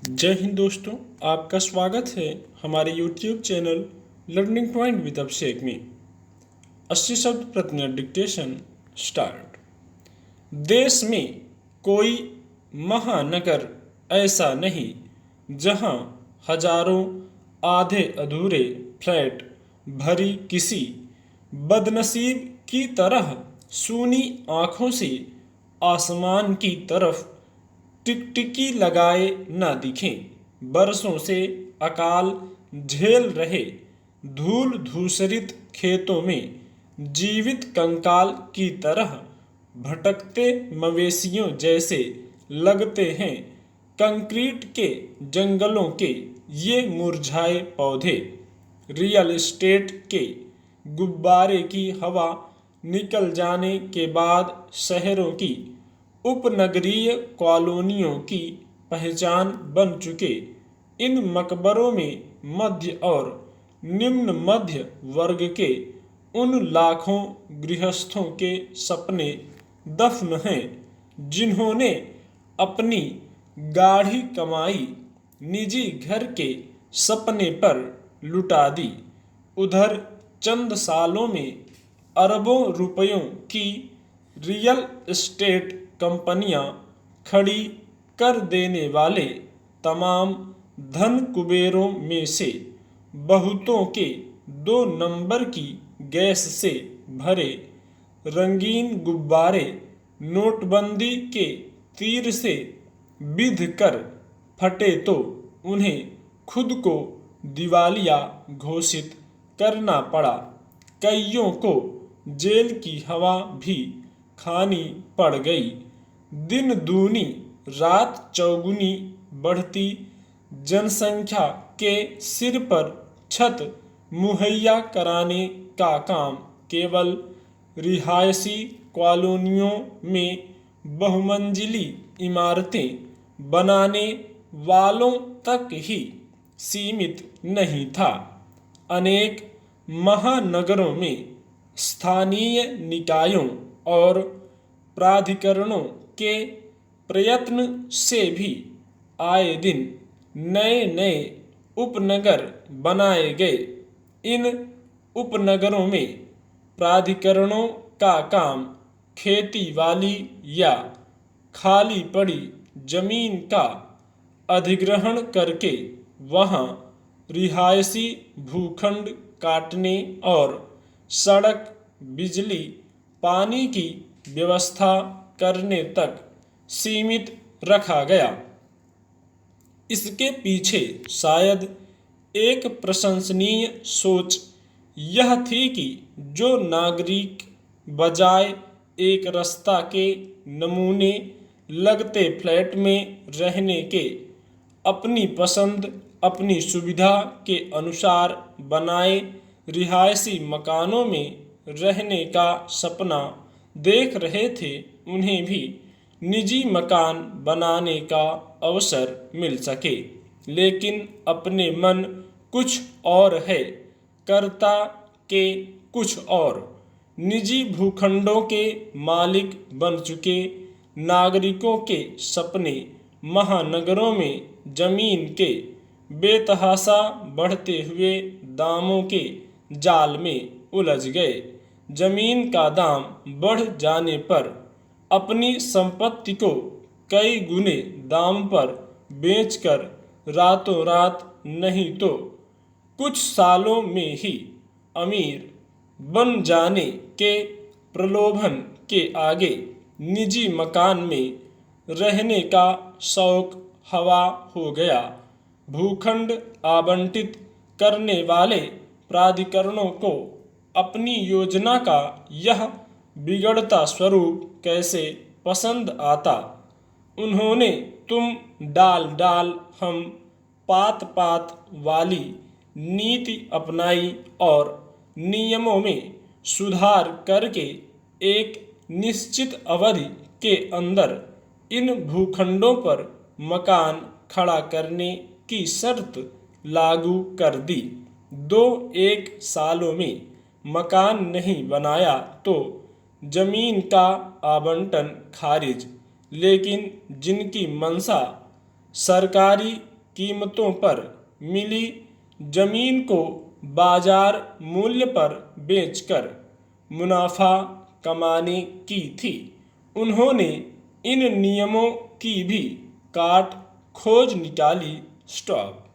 जय हिंद दोस्तों। आपका स्वागत है हमारे YouTube channel learning point with Abhishek में। 80 शब्द प्रति मिनट डिक्टेशन स्टार्ट। देश में कोई महानगर ऐसा नहीं जहां हजारों आधे अधूरे फ्लैट भरी किसी बदनसीब की तरह सूनी आंखों से आसमान की तरफ टिकटिकी लगाए न दिखें। बरसों से अकाल झेल रहे धूल धूसरित खेतों में जीवित कंकाल की तरह भटकते मवेशियों जैसे लगते हैं कंक्रीट के जंगलों के ये मुरझाए पौधे। रियल एस्टेट के गुब्बारे की हवा निकल जाने के बाद शहरों की उपनगरीय कॉलोनियों की पहचान बन चुके इन मकबरों में मध्य और निम्न मध्य वर्ग के उन लाखों गृहस्थों के सपने दफन हैं जिन्होंने अपनी गाढ़ी कमाई निजी घर के सपने पर लुटा दी। उधर चंद सालों में अरबों रुपयों की रियल एस्टेट कंपनियां खड़ी कर देने वाले तमाम धन कुबेरों में से बहुतों के 2 नंबर की गैस से भरे रंगीन गुब्बारे नोटबंदी के तीर से बिध कर फटे तो उन्हें खुद को दिवालिया घोषित करना पड़ा। कईयों को जेल की हवा भी खानी पड़ गई। दिन दूनी रात चौगुनी बढ़ती जनसंख्या के सिर पर छत मुहैया कराने का काम केवल रिहायशी कॉलोनियों में बहुमंजिली इमारतें बनाने वालों तक ही सीमित नहीं था। अनेक महानगरों में स्थानीय निकायों और प्राधिकरणों के प्रयत्न से भी आए दिन नए नए उपनगर बनाए गए। इन उपनगरों में प्राधिकरणों का काम खेती वाली या खाली पड़ी जमीन का अधिग्रहण करके वहां रिहायशी भूखंड काटने और सड़क बिजली पानी की व्यवस्था करने तक सीमित रखा गया। इसके पीछे शायद एक प्रशंसनीय सोच यह थी कि जो नागरिक बजाय एक रास्ता के नमूने लगते फ्लैट में रहने के अपनी पसंद अपनी सुविधा के अनुसार बनाए रिहायशी मकानों में रहने का सपना देख रहे थे उन्हें भी निजी मकान बनाने का अवसर मिल सके। लेकिन अपने मन कुछ और है, करता के कुछ और। निजी भूखंडों के मालिक बन चुके नागरिकों के सपने महानगरों में जमीन के बेतहाशा बढ़ते हुए दामों के जाल में उलझ गए। जमीन का दाम बढ़ जाने पर अपनी संपत्ति को कई गुने दाम पर बेचकर रातों रात नहीं तो कुछ सालों में ही अमीर बन जाने के प्रलोभन के आगे निजी मकान में रहने का शौक हवा हो गया। भूखंड आवंटित करने वाले प्राधिकरणों को अपनी योजना का यह बिगड़ता स्वरूप कैसे पसंद आता। उन्होंने तुम डाल डाल हम पात पात वाली नीति अपनाई और नियमों में सुधार करके एक निश्चित अवधि के अंदर इन भूखंडों पर मकान खड़ा करने की शर्त लागू कर दी। 2-1 सालों में मकान नहीं बनाया तो जमीन का आवंटन खारिज। लेकिन जिनकी मंशा सरकारी कीमतों पर मिली जमीन को बाजार मूल्य पर बेचकर मुनाफा कमाने की थी। उन्होंने इन नियमों की भी काट खोज निकाली। स्टॉप।